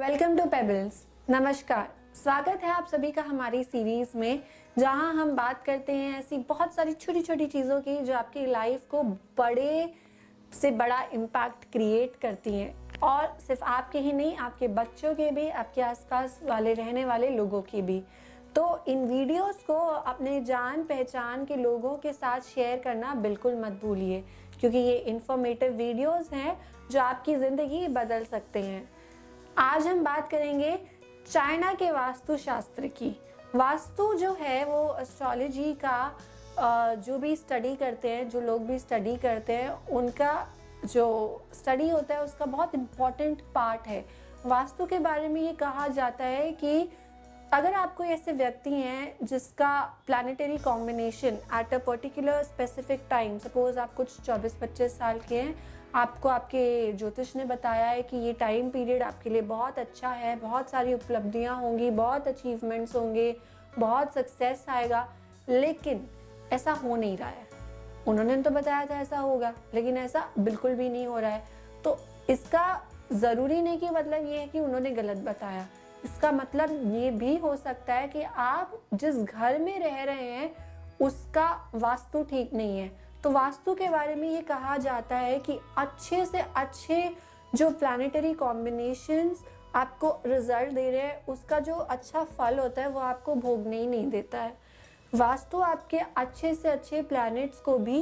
Welcome to pebbles. नमस्कार, स्वागत है आप सभी का हमारी सीरीज में, जहां हम बात करते हैं ऐसी बहुत सारी छोटी छोटी चीज़ों की जो आपकी लाइफ को बड़े से बड़ा इम्पैक्ट क्रिएट करती हैं, और सिर्फ आपके ही नहीं, आपके बच्चों के भी, आपके आसपास वाले रहने वाले लोगों की भी। तो इन वीडियोस को अपने जान पहचान के लोगों के साथ शेयर करना बिल्कुल मत भूलिए, क्योंकि ये इंफॉर्मेटिव वीडियोस हैं जो आपकी ज़िंदगी बदल सकते हैं। आज हम बात करेंगे चाइना के वास्तुशास्त्र की। वास्तु जो है वो एस्ट्रोलॉजी का जो भी स्टडी करते हैं, जो लोग भी स्टडी करते हैं, उनका जो स्टडी होता है उसका बहुत इम्पॉर्टेंट पार्ट है। वास्तु के बारे में ये कहा जाता है कि अगर आप कोई ऐसे व्यक्ति हैं जिसका planetary combination at a particular specific time, suppose आप कुछ 24-25 साल के हैं, आपको आपके ज्योतिष ने बताया है कि ये टाइम पीरियड आपके लिए बहुत अच्छा है, बहुत सारी उपलब्धियां होंगी, बहुत अचीवमेंट्स होंगे, बहुत सक्सेस आएगा, लेकिन ऐसा हो नहीं रहा है। उन्होंने तो बताया था ऐसा होगा, लेकिन ऐसा बिल्कुल भी नहीं हो रहा है। तो इसका ज़रूरी नहीं कि मतलब ये है कि उन्होंने गलत बताया। इसका मतलब ये भी हो सकता है कि आप जिस घर में रह रहे हैं उसका वास्तु ठीक नहीं है। तो वास्तु के बारे में ये कहा जाता है कि अच्छे से अच्छे जो प्लानिटरी कॉम्बिनेशंस आपको रिजल्ट दे रहे हैं, उसका जो अच्छा फल होता है वो आपको भोगने ही नहीं देता है। वास्तु आपके अच्छे से अच्छे प्लैनेट्स को भी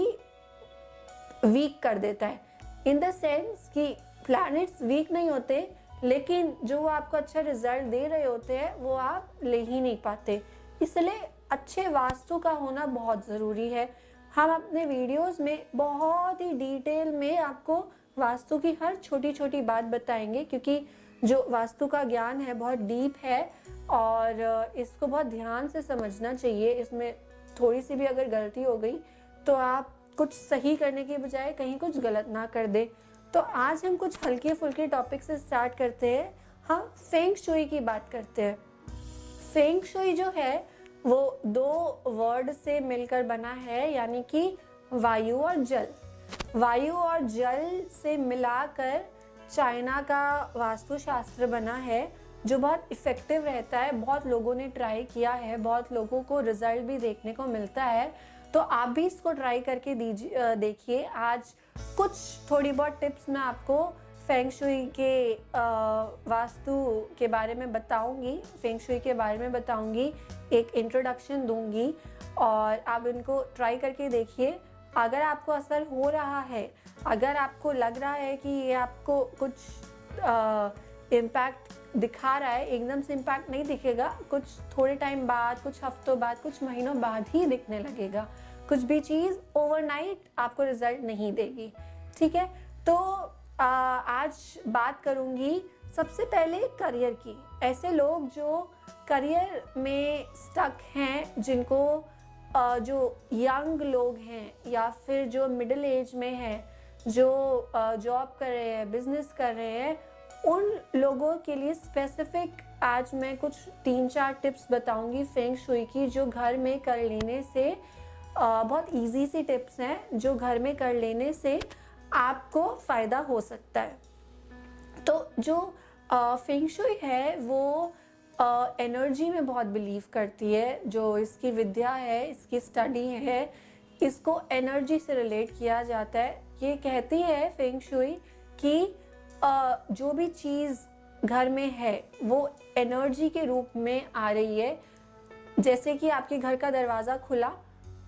वीक कर देता है, इन द सेंस कि प्लैनेट्स वीक नहीं होते, लेकिन जो वो आपको अच्छा रिजल्ट दे रहे होते हैं वो आप ले ही नहीं पाते। इसलिए अच्छे वास्तु का होना बहुत ज़रूरी है। हम अपने वीडियोस में बहुत ही डिटेल में आपको वास्तु की हर छोटी छोटी बात बताएंगे, क्योंकि जो वास्तु का ज्ञान है बहुत डीप है और इसको बहुत ध्यान से समझना चाहिए। इसमें थोड़ी सी भी अगर गलती हो गई तो आप कुछ सही करने के बजाय कहीं कुछ गलत ना कर दे। तो आज हम कुछ हल्के फुल्के टॉपिक से स्टार्ट करते हैं। हम फेंग शुई की बात करते हैं। फेंग शुई जो है वो दो वर्ड से मिलकर बना है, यानी कि वायु और जल। वायु और जल से मिलाकर चाइना का वास्तुशास्त्र बना है, जो बहुत इफ़ेक्टिव रहता है। बहुत लोगों ने ट्राई किया है, बहुत लोगों को रिजल्ट भी देखने को मिलता है। तो आप भी इसको ट्राई करके देखिए। आज कुछ थोड़ी बहुत टिप्स मैं आपको फेंग शुई के वास्तु के बारे में बताऊंगी, फेंग शुई के बारे में बताऊंगी, एक इंट्रोडक्शन दूंगी और आप इनको ट्राई करके देखिए। अगर आपको असर हो रहा है, अगर आपको लग रहा है कि ये आपको कुछ इम्पैक्ट दिखा रहा है, एकदम से इम्पैक्ट नहीं दिखेगा, कुछ थोड़े टाइम बाद, कुछ हफ्तों बाद, कुछ महीनों बाद ही दिखने लगेगा। कुछ भी चीज़ ओवरनाइट आपको रिजल्ट नहीं देगी, ठीक है। तो आज बात करूंगी सबसे पहले करियर की। ऐसे लोग जो करियर में स्टक हैं, जिनको जो यंग लोग हैं या फिर जो मिडिल एज में हैं, जो जॉब कर रहे हैं, बिजनेस कर रहे हैं, उन लोगों के लिए स्पेसिफिक आज मैं कुछ 3-4 टिप्स बताऊंगी फेंग शुई की, जो घर में कर लेने से बहुत इजी सी टिप्स हैं, जो घर में कर लेने से आपको फ़ायदा हो सकता है। तो जो फेंग शुई है वो एनर्जी में बहुत बिलीव करती है। जो इसकी विद्या है, इसकी स्टडी है, इसको एनर्जी से रिलेट किया जाता है। ये कहती है फेंग शुई कि जो भी चीज़ घर में है वो एनर्जी के रूप में आ रही है। जैसे कि आपके घर का दरवाज़ा खुला,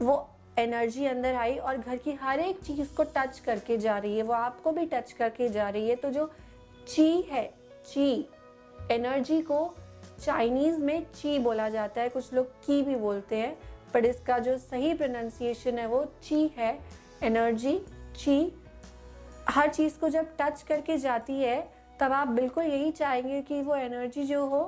वो एनर्जी अंदर आई और घर की हर एक चीज़ को टच करके जा रही है, वो आपको भी टच करके जा रही है। तो जो ची है, ची एनर्जी को चाइनीज़ में ची बोला जाता है, कुछ लोग की भी बोलते हैं, पर इसका जो सही प्रोनाउंसिएशन है वो ची है। एनर्जी, ची हर चीज़ को जब टच करके जाती है तब आप बिल्कुल यही चाहेंगे कि वो एनर्जी जो हो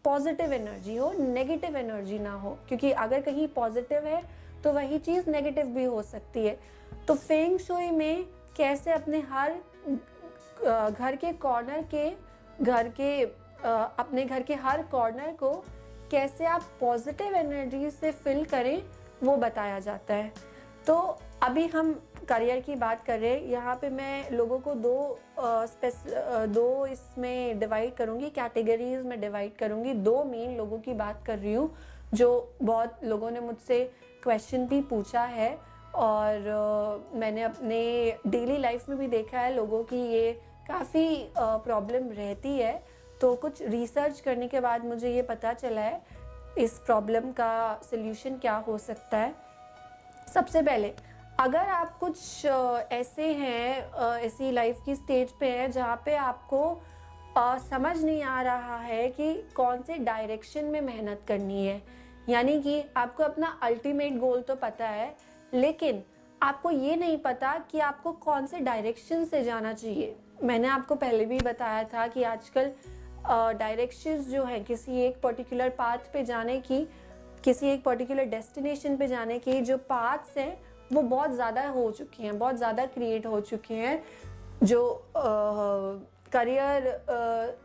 पॉजिटिव एनर्जी हो, नेगेटिव एनर्जी ना हो, क्योंकि अगर कहीं पॉजिटिव है तो वही चीज़ नेगेटिव भी हो सकती है। तो फेंग शुई में कैसे अपने हर घर के कॉर्नर के अपने घर के हर कॉर्नर को कैसे आप पॉजिटिव एनर्जी से फिल करें, वो बताया जाता है। तो अभी हम करियर की बात कर रहे हैं, यहाँ पे मैं लोगों को दो इसमें डिवाइड करूँगी, कैटेगरीज में डिवाइड करूँगी। दो मेन लोगों की बात कर रही हूँ जो बहुत लोगों ने मुझसे क्वेश्चन भी पूछा है और मैंने अपने डेली लाइफ में भी देखा है लोगों की ये काफ़ी प्रॉब्लम रहती है। तो कुछ रिसर्च करने के बाद मुझे ये पता चला है इस प्रॉब्लम का सल्यूशन क्या हो सकता है। सबसे पहले, अगर आप कुछ ऐसे हैं, ऐसी लाइफ की स्टेज पे हैं जहाँ पे आपको समझ नहीं आ रहा है कि कौन से डायरेक्शन में मेहनत करनी है, यानी कि आपको अपना अल्टीमेट गोल तो पता है लेकिन आपको ये नहीं पता कि आपको कौन से डायरेक्शन से जाना चाहिए। मैंने आपको पहले भी बताया था कि आजकल डायरेक्शंस जो है किसी एक पर्टिकुलर पाथ पे जाने की, किसी एक पर्टिकुलर डेस्टिनेशन पे जाने की जो पाथ्स हैं वो बहुत ज़्यादा हो चुकी हैं, बहुत ज़्यादा क्रिएट हो चुके हैं। जो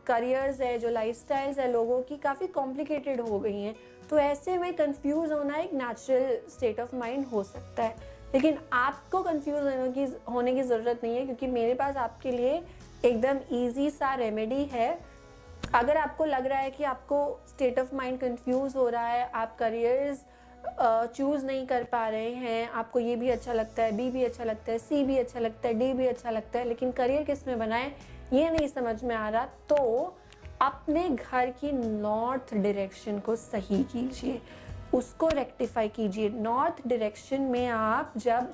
करियर्स है, जो लाइफस्टाइल्स है लोगों की काफ़ी कॉम्प्लिकेटेड हो गई हैं। तो ऐसे में कंफ्यूज होना एक नेचुरल स्टेट ऑफ माइंड हो सकता है, लेकिन आपको कंफ्यूज होने की ज़रूरत नहीं है क्योंकि मेरे पास आपके लिए एकदम ईजी सा रेमेडी है। अगर आपको लग रहा है कि आपको स्टेट ऑफ माइंड कंफ्यूज हो रहा है, आप करियर्स चूज़ नहीं कर पा रहे हैं, आपको ये भी अच्छा लगता है, बी भी अच्छा लगता है, सी भी अच्छा लगता है, डी भी अच्छा लगता है, लेकिन करियर किस में बनाएं ये नहीं समझ में आ रहा, तो अपने घर की नॉर्थ डायरेक्शन को सही कीजिए, उसको रेक्टिफाई कीजिए। नॉर्थ डायरेक्शन में आप जब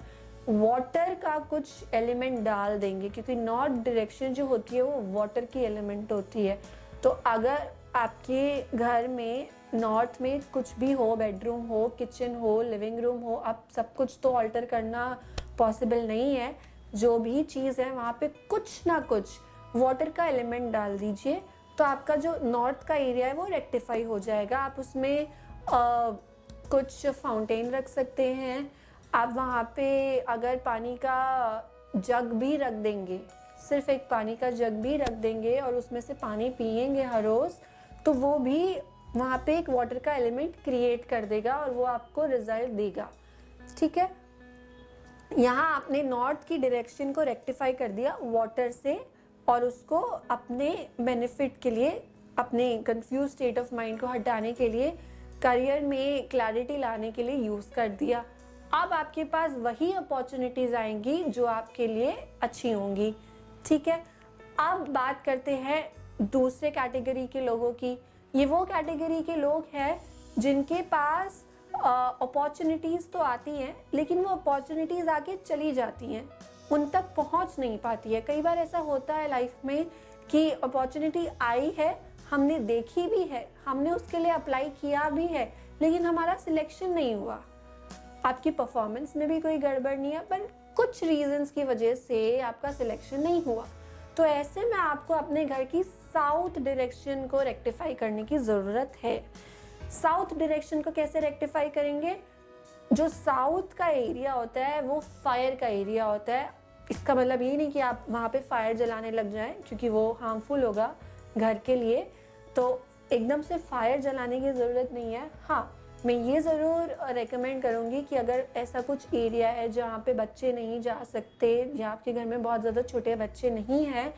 वाटर का कुछ एलिमेंट डाल देंगे, क्योंकि नॉर्थ डायरेक्शन जो होती है वो वाटर की एलिमेंट होती है, तो अगर आपके घर में नॉर्थ में कुछ भी हो, बेडरूम हो, किचन हो, लिविंग रूम हो, आप सब कुछ तो ऑल्टर करना पॉसिबल नहीं है, जो भी चीज़ है वहाँ पे कुछ ना कुछ वाटर का एलिमेंट डाल दीजिए, तो आपका जो नॉर्थ का एरिया है वो रेक्टिफाई हो जाएगा। आप उसमें कुछ फाउंटेन रख सकते हैं, आप वहाँ पे अगर पानी का जग भी रख देंगे, सिर्फ एक पानी का जग भी रख देंगे और उसमें से पानी पिएंगे हर रोज़, तो वो भी वहाँ पे एक वाटर का एलिमेंट क्रिएट कर देगा और वो आपको रिजल्ट देगा। ठीक है, यहाँ आपने नॉर्थ की डायरेक्शन को रेक्टिफाई कर दिया वाटर से और उसको अपने बेनिफिट के लिए, अपने कंफ्यूज स्टेट ऑफ माइंड को हटाने के लिए, करियर में क्लैरिटी लाने के लिए यूज़ कर दिया। अब आपके पास वही अपॉर्चुनिटीज़ आएंगी जो आपके लिए अच्छी होंगी। ठीक है, अब बात करते हैं दूसरे कैटेगरी के लोगों की। ये वो कैटेगरी के लोग हैं जिनके पास अपॉर्चुनिटीज़ तो आती हैं लेकिन वो अपॉर्चुनिटीज़ आके चली जाती हैं, उन तक पहुंच नहीं पाती है। कई बार ऐसा होता है लाइफ में कि अपॉर्चुनिटी आई है, हमने देखी भी है, हमने उसके लिए अप्लाई किया भी है, लेकिन हमारा सिलेक्शन नहीं हुआ। आपकी परफॉर्मेंस में भी कोई गड़बड़ नहीं है, पर कुछ रीजंस की वजह से आपका सिलेक्शन नहीं हुआ। तो ऐसे में आपको अपने घर की साउथ डायरेक्शन को रेक्टिफाई करने की ज़रूरत है। साउथ डायरेक्शन को कैसे रेक्टिफाई करेंगे? जो साउथ का एरिया होता है वो फायर का एरिया होता है। इसका मतलब ये नहीं कि आप वहाँ पे फायर जलाने लग जाएं, क्योंकि वो हार्मफुल होगा घर के लिए। तो एकदम से फायर जलाने की ज़रूरत नहीं है। हाँ, मैं ये ज़रूर रेकमेंड करूँगी कि अगर ऐसा कुछ एरिया है जहाँ पे बच्चे नहीं जा सकते या आपके घर में बहुत ज़्यादा छोटे बच्चे नहीं हैं,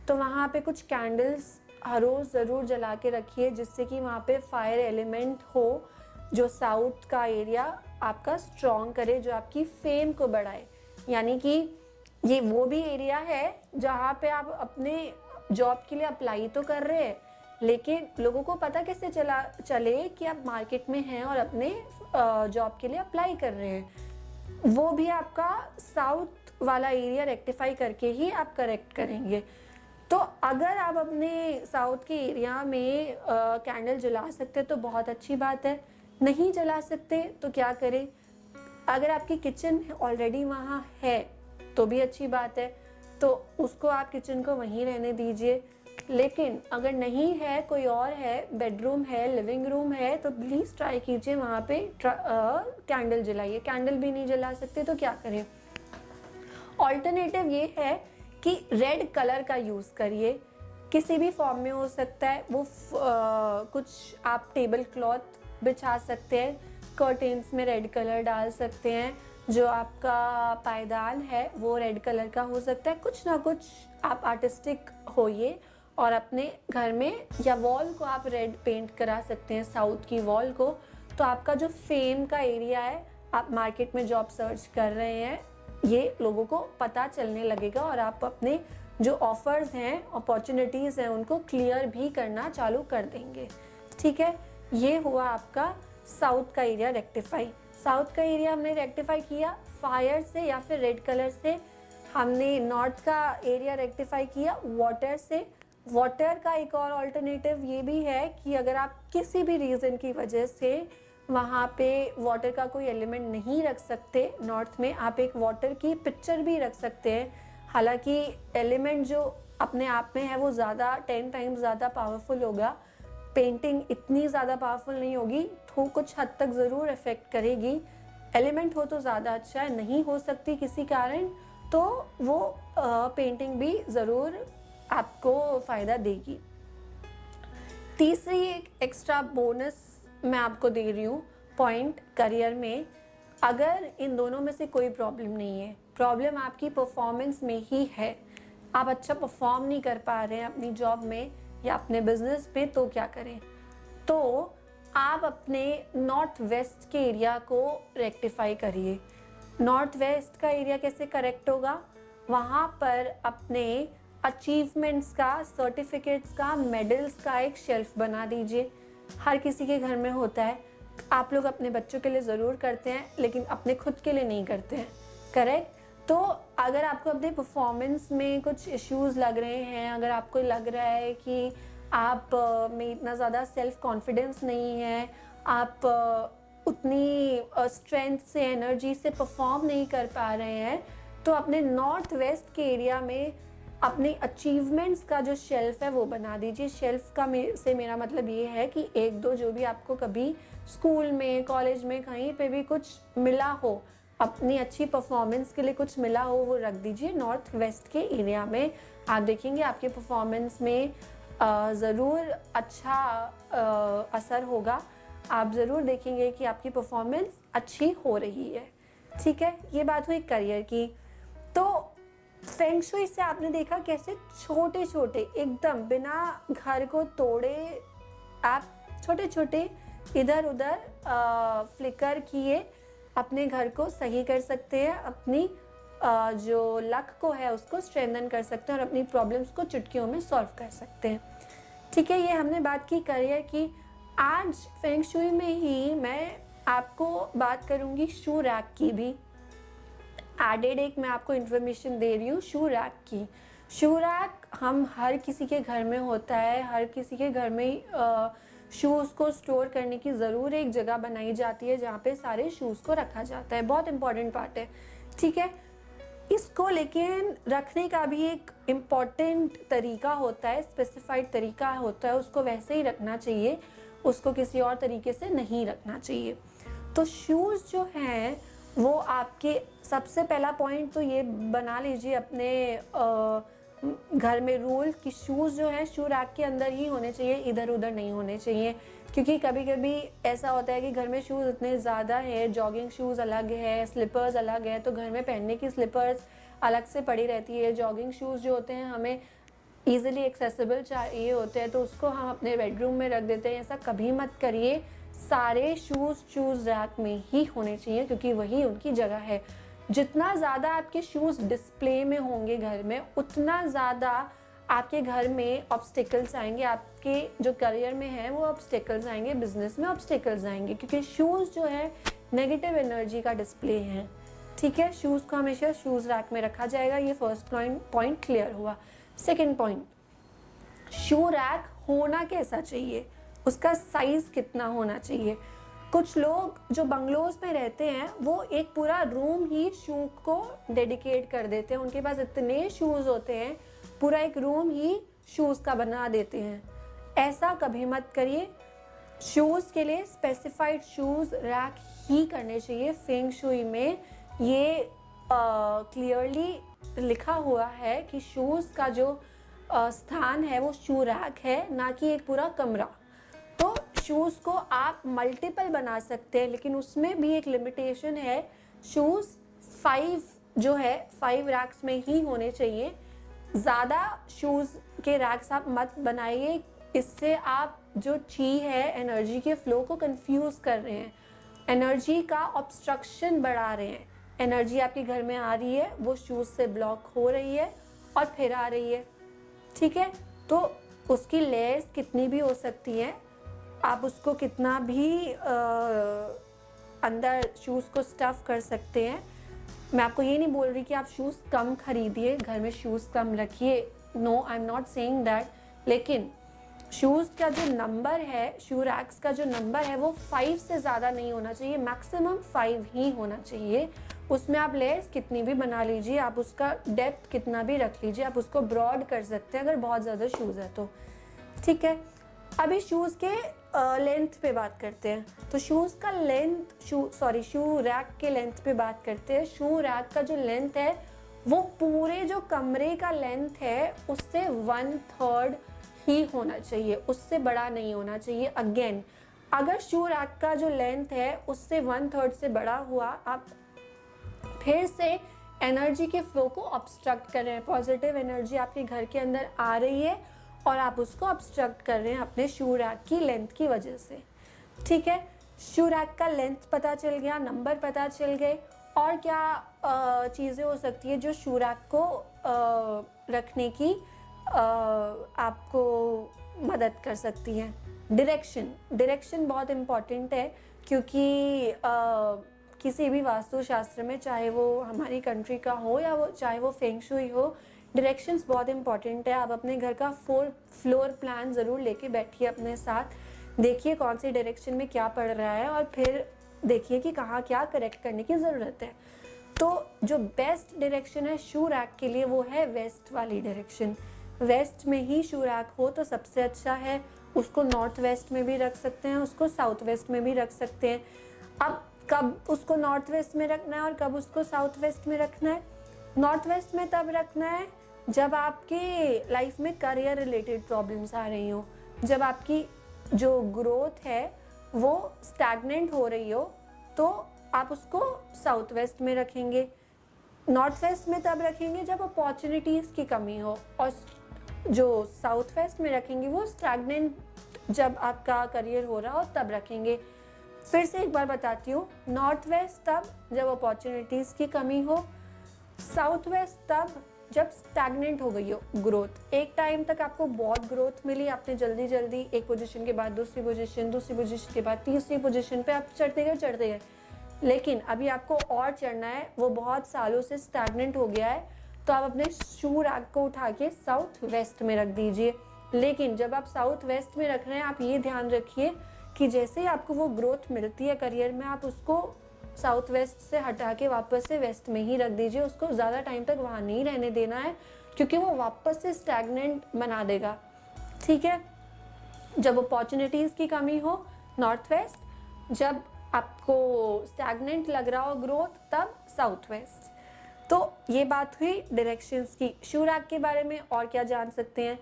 तो वहाँ पे कुछ कैंडल्स हर रोज़ ज़रूर जला के रखिए, जिससे कि वहाँ पे फायर एलिमेंट हो जो साउथ का एरिया आपका स्ट्रॉन्ग करे, जो आपकी फेम को बढ़ाए। यानी कि ये वो भी एरिया है जहाँ पे आप अपने जॉब के लिए अप्लाई तो कर रहे हैं, लेकिन लोगों को पता कैसे चले कि आप मार्केट में हैं और अपने जॉब के लिए अप्लाई कर रहे हैं। वो भी आपका साउथ वाला एरिया रेक्टिफाई करके ही आप करेक्ट करेंगे। तो अगर आप अपने साउथ के एरिया में कैंडल जला सकते तो बहुत अच्छी बात है, नहीं जला सकते तो क्या करें? अगर आपकी किचन ऑलरेडी वहाँ है तो भी अच्छी बात है, तो उसको आप किचन को वहीं रहने दीजिए। लेकिन अगर नहीं है, कोई और है, बेडरूम है, लिविंग रूम है, तो प्लीज़ ट्राई कीजिए वहाँ पे कैंडल जलाइए। कैंडल भी नहीं जला सकते तो क्या करें? ऑल्टरनेटिव ये है कि रेड कलर का यूज़ करिए, किसी भी फॉर्म में हो सकता है वो। कुछ आप टेबल क्लॉथ बिछा सकते हैं, कर्टेन्स में रेड कलर डाल सकते हैं, जो आपका पायदान है वो रेड कलर का हो सकता है। कुछ ना कुछ आप आर्टिस्टिक होइए और अपने घर में या वॉल को आप रेड पेंट करा सकते हैं, साउथ की वॉल को। तो आपका जो फेम का एरिया है, आप मार्केट में जॉब सर्च कर रहे हैं, ये लोगों को पता चलने लगेगा और आप अपने जो ऑफर्स हैं, अपॉर्चुनिटीज़ हैं, उनको क्लियर भी करना चालू कर देंगे। ठीक है, ये हुआ आपका साउथ का एरिया रेक्टिफाई। साउथ का एरिया हमने रेक्टिफाई किया फायर से या फिर रेड कलर से। हमने नॉर्थ का एरिया रेक्टिफाई किया वाटर से। वाटर का एक और अल्टरनेटिव ये भी है कि अगर आप किसी भी रीज़न की वजह से वहाँ पे वाटर का कोई एलिमेंट नहीं रख सकते नॉर्थ में, आप एक वाटर की पिक्चर भी रख सकते हैं। हालांकि एलिमेंट जो अपने आप में है वो ज़्यादा 10 टाइम्स ज़्यादा पावरफुल होगा, पेंटिंग इतनी ज़्यादा पावरफुल नहीं होगी, तो कुछ हद तक ज़रूर इफ़ेक्ट करेगी। एलिमेंट हो तो ज़्यादा अच्छा है, नहीं हो सकती किसी कारण तो वो पेंटिंग भी ज़रूर आपको फ़ायदा देगी। तीसरी एक एक्स्ट्रा बोनस मैं आपको दे रही हूँ पॉइंट करियर में। अगर इन दोनों में से कोई प्रॉब्लम नहीं है, प्रॉब्लम आपकी परफॉर्मेंस में ही है, आप अच्छा परफॉर्म नहीं कर पा रहे हैं अपनी जॉब में या अपने बिजनेस पे, तो क्या करें? तो आप अपने नॉर्थ वेस्ट के एरिया को रेक्टिफाई करिए। नॉर्थ वेस्ट का एरिया कैसे करेक्ट होगा? वहाँ पर अपने अचीवमेंट्स का, सर्टिफिकेट्स का, मेडल्स का एक शेल्फ बना दीजिए। हर किसी के घर में होता है, आप लोग अपने बच्चों के लिए ज़रूर करते हैं लेकिन अपने खुद के लिए नहीं करते हैं, करेक्ट? तो अगर आपको अपने परफॉर्मेंस में कुछ इश्यूज़ लग रहे हैं, अगर आपको लग रहा है कि आप में इतना ज़्यादा सेल्फ कॉन्फिडेंस नहीं है, आप उतनी स्ट्रेंथ से, एनर्जी से परफॉर्म नहीं कर पा रहे हैं, तो अपने नॉर्थ वेस्ट के एरिया में अपने अचीवमेंट्स का जो शेल्फ है वो बना दीजिए। शेल्फ का से मेरा मतलब ये है कि एक दो जो भी आपको कभी स्कूल में, कॉलेज में, कहीं पे भी कुछ मिला हो, अपनी अच्छी परफॉर्मेंस के लिए कुछ मिला हो, वो रख दीजिए नॉर्थ वेस्ट के एरिया में। आप देखेंगे आपके परफॉर्मेंस में ज़रूर अच्छा असर होगा। आप ज़रूर देखेंगे कि आपकी परफॉर्मेंस अच्छी हो रही है। ठीक है, ये बात हुई करियर की। तो फेंग शुई से आपने देखा कैसे छोटे छोटे एकदम बिना घर को तोड़े आप छोटे छोटे इधर उधर फ्लिकर किए अपने घर को सही कर सकते हैं, अपनी जो लक को है उसको स्ट्रेंथन कर सकते हैं और अपनी प्रॉब्लम्स को चुटकियों में सॉल्व कर सकते हैं। ठीक है, ये हमने बात की करियर की। आज फेंग शुई में ही मैं आपको बात करूंगी शू रैक की भी। एडेड एक मैं आपको इन्फॉर्मेशन दे रही हूँ शू रैक की। शू रैक हम हर किसी के घर में होता है, हर किसी के घर में शूज़ को स्टोर करने की ज़रूर एक जगह बनाई जाती है जहाँ पे सारे शूज़ को रखा जाता है, बहुत इंपॉर्टेंट पार्ट है। ठीक है, इसको लेकिन रखने का भी एक इम्पॉर्टेंट तरीका होता है, स्पेसिफाइड तरीका होता है, उसको वैसे ही रखना चाहिए, उसको किसी और तरीके से नहीं रखना चाहिए। तो शूज़ जो हैं वो आपके, सबसे पहला पॉइंट तो ये बना लीजिए अपने घर में रूल कि शूज़ जो है शू रैक के अंदर ही होने चाहिए, इधर उधर नहीं होने चाहिए। क्योंकि कभी कभी ऐसा होता है कि घर में शूज़ इतने ज़्यादा है, जॉगिंग शूज़ अलग है, स्लीपर्स अलग है, तो घर में पहनने की स्लीपर्स अलग से पड़ी रहती है। जॉगिंग शूज़ जो होते हैं हमें ईजिली एक्सेसिबल चाहिए होते हैं, तो उसको हम अपने बेडरूम में रख देते हैं। ऐसा कभी मत करिए, सारे शूज़ रैक में ही होने चाहिए क्योंकि वही उनकी जगह है। जितना ज़्यादा आपके शूज़ डिस्प्ले में होंगे घर में, उतना ज़्यादा आपके घर में ऑब्स्टिकल्स आएंगे, आपके जो करियर में है वो ऑब्स्टिकल्स आएंगे, बिजनेस में ऑब्स्टिकल्स आएंगे, क्योंकि शूज़ जो है नेगेटिव एनर्जी का डिस्प्ले है। ठीक है, शूज़ को हमेशा शूज़ रैक में रखा जाएगा। ये फर्स्ट पॉइंट क्लियर हुआ। सेकेंड पॉइंट, शू रैक होना कैसा चाहिए, उसका साइज़ कितना होना चाहिए। कुछ लोग जो बंगलोज में रहते हैं वो एक पूरा रूम ही शू को डेडिकेट कर देते हैं, उनके पास इतने शूज़ होते हैं, पूरा एक रूम ही शूज़ का बना देते हैं। ऐसा कभी मत करिए। शूज़ के लिए स्पेसिफाइड शूज़ रैक ही करने चाहिए। फेंग शुई में ये क्लियरली लिखा हुआ है कि शूज़ का जो स्थान है वो शू रैक है, ना कि एक पूरा कमरा। तो शूज़ को आप मल्टीपल बना सकते हैं, लेकिन उसमें भी एक लिमिटेशन है। शूज़ 5 जो है 5 रैक्स में ही होने चाहिए। ज़्यादा शूज़ के रैक्स आप मत बनाइए, इससे आप जो ची है एनर्जी के फ्लो को कंफ्यूज कर रहे हैं, एनर्जी का ऑब्स्ट्रक्शन बढ़ा रहे हैं। एनर्जी आपके घर में आ रही है, वो शूज़ से ब्लॉक हो रही है और फिर आ रही है, ठीक है। तो उसकी लेयर्स कितनी भी हो सकती हैं, आप उसको कितना भी अंदर शूज़ को स्टफ़ कर सकते हैं। मैं आपको ये नहीं बोल रही कि आप शूज़ कम खरीदिए, घर में शूज़ कम रखिए, no I am not saying that, लेकिन शूज़ का जो नंबर है, शू रैक्स का जो नंबर है वो 5 से ज़्यादा नहीं होना चाहिए, मैक्सिमम 5 ही होना चाहिए। उसमें आप लेयर्स कितनी भी बना लीजिए, आप उसका डेप्थ कितना भी रख लीजिए, आप उसको ब्रॉड कर सकते हैं अगर बहुत ज़्यादा शूज़ है तो, ठीक है। अभी शूज़ के लेंथ पे बात करते हैं। तो शूज़ का लेंथ, शू रैक के लेंथ पे बात करते हैं। शू रैक का जो लेंथ है वो पूरे जो कमरे का लेंथ है उससे 1/3 ही होना चाहिए, उससे बड़ा नहीं होना चाहिए। अगेन, अगर शू रैक का जो लेंथ है उससे 1/3 से बड़ा हुआ, आप फिर से एनर्जी के फ्लो को ऑब्स्ट्रक्ट कर रहे हैं। पॉजिटिव एनर्जी आपके घर के अंदर आ रही है और आप उसको ऑब्स्ट्रक्ट कर रहे हैं अपने शू रैक की लेंथ की वजह से, ठीक है। शू रैक का लेंथ पता चल गया, नंबर पता चल गए, और क्या चीज़ें हो सकती है जो शू रैक को रखने की आपको मदद कर सकती हैं। डायरेक्शन बहुत इम्पॉर्टेंट है, क्योंकि किसी भी वास्तुशास्त्र में, चाहे वो हमारी कंट्री का हो या वो चाहे वो फेंग शुई हो, डायरेक्शंस बहुत इंपॉर्टेंट है। आप अपने घर का फ्लोर प्लान ज़रूर लेके बैठिए अपने साथ, देखिए कौन सी डायरेक्शन में क्या पड़ रहा है और फिर देखिए कि कहाँ क्या करेक्ट करने की ज़रूरत है। तो जो बेस्ट डायरेक्शन है शू रैक के लिए वो है वेस्ट वाली डायरेक्शन। वेस्ट में ही शू रैक हो तो सबसे अच्छा है। उसको नॉर्थ वेस्ट में भी रख सकते हैं, उसको साउथ वेस्ट में भी रख सकते हैं। अब कब उसको नॉर्थ वेस्ट में रखना है और कब उसको साउथ वेस्ट में रखना है? नॉर्थ वेस्ट में तब रखना है जब आपके लाइफ में करियर रिलेटेड प्रॉब्लम्स आ रही हो, जब आपकी जो ग्रोथ है वो स्टैग्नेंट हो रही हो, तो आप उसको साउथ वेस्ट में रखेंगे। नॉर्थ वेस्ट में तब रखेंगे जब अपॉर्चुनिटीज़ की कमी हो, और जो साउथ वेस्ट में रखेंगे वो स्टैग्नेंट जब आपका करियर हो रहा हो तब रखेंगे। फिर से एक बार बताती हूँ, नॉर्थ वेस्ट तब जब अपॉर्चुनिटीज़ की कमी हो, साउथ वेस्ट तब जब स्टैग्नेंट हो गई हो ग्रोथ। एक टाइम तक आपको बहुत ग्रोथ मिली, आपने जल्दी जल्दी एक पोजीशन के बाद दूसरी पोजीशन के बाद तीसरी पोजीशन पे आप चढ़ते गए, लेकिन अभी आपको और चढ़ना है, वो बहुत सालों से स्टैग्नेंट हो गया है, तो आप अपने शू रैक को उठा के साउथ वेस्ट में रख दीजिए। लेकिन जब आप साउथ वेस्ट में रख रहे हैं, आप ये ध्यान रखिए कि जैसे ही आपको वो ग्रोथ मिलती है करियर में, आप उसको साउथ वेस्ट से हटा के वापस से वेस्ट में ही रख दीजिए। उसको ज़्यादा टाइम तक वहाँ नहीं रहने देना है, क्योंकि वो वापस से स्टैग्नेंट बना देगा, ठीक है। जब अपॉर्चुनिटीज़ की कमी हो नॉर्थ वेस्ट, जब आपको स्टैग्नेंट लग रहा हो ग्रोथ तब साउथ वेस्ट। तो ये बात हुई डायरेक्शंस की। शू रैक के बारे में और क्या जान सकते हैं?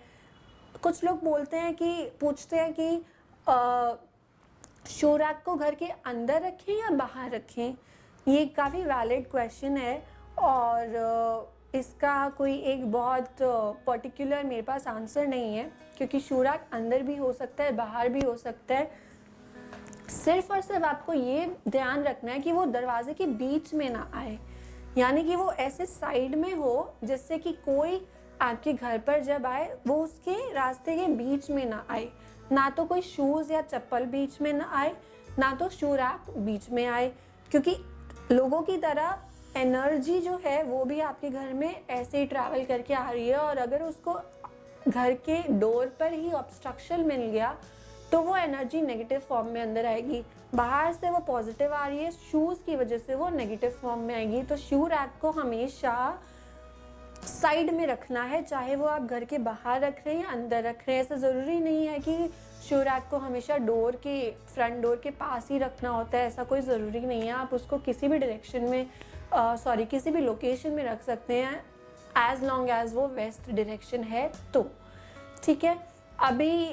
कुछ लोग पूछते हैं कि शू रैक को घर के अंदर रखें या बाहर रखें। ये काफ़ी वैलिड क्वेश्चन है, और इसका कोई एक बहुत पर्टिकुलर मेरे पास आंसर नहीं है, क्योंकि शू रैक अंदर भी हो सकता है, बाहर भी हो सकता है। सिर्फ और सिर्फ आपको ये ध्यान रखना है कि वो दरवाजे के बीच में ना आए, यानी कि वो ऐसे साइड में हो जिससे कि कोई आपके घर पर जब आए वो उसके रास्ते के बीच में ना आए। ना तो कोई शूज़ या चप्पल बीच में ना आए, ना तो शू रैक बीच में आए, क्योंकि लोगों की तरह एनर्जी जो है वो भी आपके घर में ऐसे ही ट्रैवल करके आ रही है, और अगर उसको घर के डोर पर ही ऑब्स्ट्रक्शन मिल गया तो वो एनर्जी नेगेटिव फॉर्म में अंदर आएगी। बाहर से वो पॉजिटिव आ रही है, शूज़ की वजह से वो नेगेटिव फॉर्म में आएगी। तो शू रैक को हमेशा साइड में रखना है, चाहे वो आप घर के बाहर रख रहे हैं या अंदर रख रहे हैं। ऐसा ज़रूरी नहीं है कि शू रैक को हमेशा फ्रंट डोर के पास ही रखना होता है, ऐसा कोई ज़रूरी नहीं है। आप उसको किसी भी डायरेक्शन में किसी भी लोकेशन में रख सकते हैं, एज लॉन्ग एज वो वेस्ट डायरेक्शन है तो, ठीक है। अभी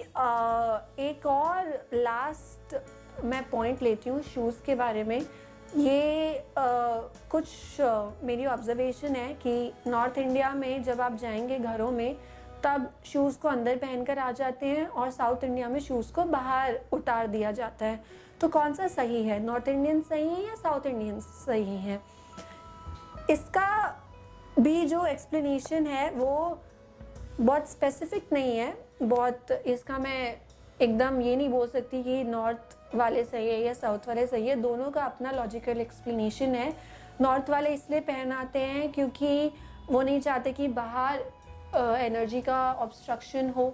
एक और लास्ट मैं पॉइंट लेती हूँ शूज़ के बारे में। ये कुछ मेरी ऑब्जर्वेशन है कि नॉर्थ इंडिया में जब आप जाएंगे घरों में तब शूज़ को अंदर पहनकर आ जाते हैं और साउथ इंडिया में शूज़ को बाहर उतार दिया जाता है। तो कौन सा सही है, नॉर्थ इंडियन सही है या साउथ इंडियन सही है? इसका भी जो एक्सप्लेनेशन है वो बहुत स्पेसिफिक नहीं है, बहुत इसका मैं एकदम ये नहीं बोल सकती कि नॉर्थ वाले सही है या साउथ वाले सही है। दोनों का अपना लॉजिकल एक्सप्लेनेशन है। नॉर्थ वाले इसलिए पहनाते हैं क्योंकि वो नहीं चाहते कि बाहर एनर्जी का ऑब्स्ट्रक्शन हो,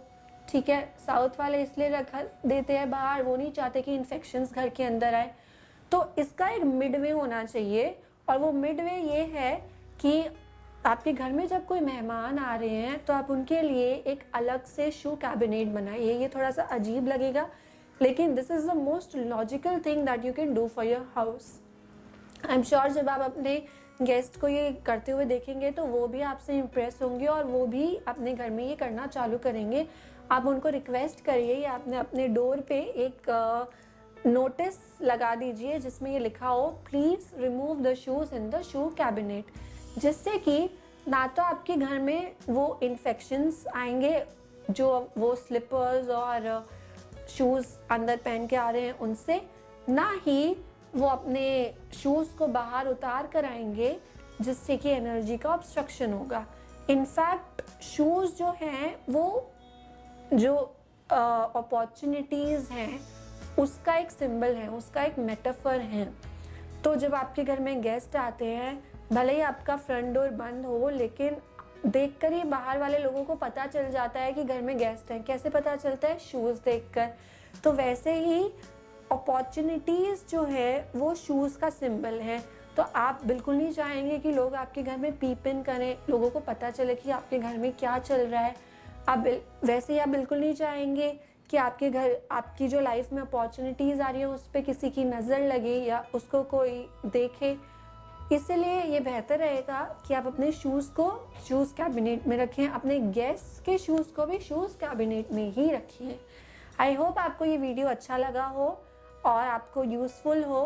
ठीक है। साउथ वाले इसलिए रख देते हैं बाहर, वो नहीं चाहते कि इन्फेक्शंस घर के अंदर आए। तो इसका एक मिडवे होना चाहिए, और वो मिडवे ये है कि आपके घर में जब कोई मेहमान आ रहे हैं तो आप उनके लिए एक अलग से शू कैबिनेट बनाइए। ये थोड़ा सा अजीब लगेगा, लेकिन this is the most logical thing that you can do for your house. I am sure जब आप अपने गेस्ट को ये करते हुए देखेंगे तो वो भी आपसे इम्प्रेस होंगे और वो भी अपने घर में ये करना चालू करेंगे। आप उनको रिक्वेस्ट करिए या आपने अपने डोर पे एक नोटिस लगा दीजिए जिसमें ये लिखा हो, please remove the shoes in the shoe cabinet, जिससे कि ना तो आपके घर में वो इन्फेक्शंस आएंगे जो वो स्लीपर्स और शूज़ अंदर पहन के आ रहे हैं उनसे, ना ही वो अपने शूज़ को बाहर उतार कर आएंगे जिससे कि एनर्जी का ऑब्स्ट्रक्शन होगा। इनफैक्ट शूज़ जो हैं वो जो अपॉर्चुनिटीज़ हैं उसका एक सिंबल है, उसका एक मेटाफर है। तो जब आपके घर में गेस्ट आते हैं, भले ही आपका फ्रंट डोर बंद हो, लेकिन देखकर ही बाहर वाले लोगों को पता चल जाता है कि घर में गेस्ट हैं। कैसे पता चलता है? शूज़ देखकर। तो वैसे ही अपॉर्चुनिटीज़ जो है वो शूज़ का सिंबल है। तो आप बिल्कुल नहीं चाहेंगे कि लोग आपके घर में पीप इन करें, लोगों को पता चले कि आपके घर में क्या चल रहा है। वैसे ही आप बिल्कुल नहीं चाहेंगे कि आपके घर, आपकी जो लाइफ में अपॉर्चुनिटीज़ आ रही है उस पर किसी की नज़र लगे या उसको कोई देखे। इसलिए ये बेहतर रहेगा कि आप अपने शूज़ को शूज़ कैबिनेट में रखें, अपने गेस्ट के शूज़ को भी शूज़ कैबिनेट में ही रखिए। आई होप आपको ये वीडियो अच्छा लगा हो और आपको यूज़फुल हो।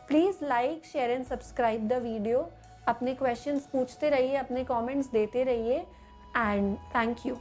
Please like, share and subscribe the video. अपने क्वेश्चंस पूछते रहिए, अपने कमेंट्स देते रहिए, एंड थैंक यू।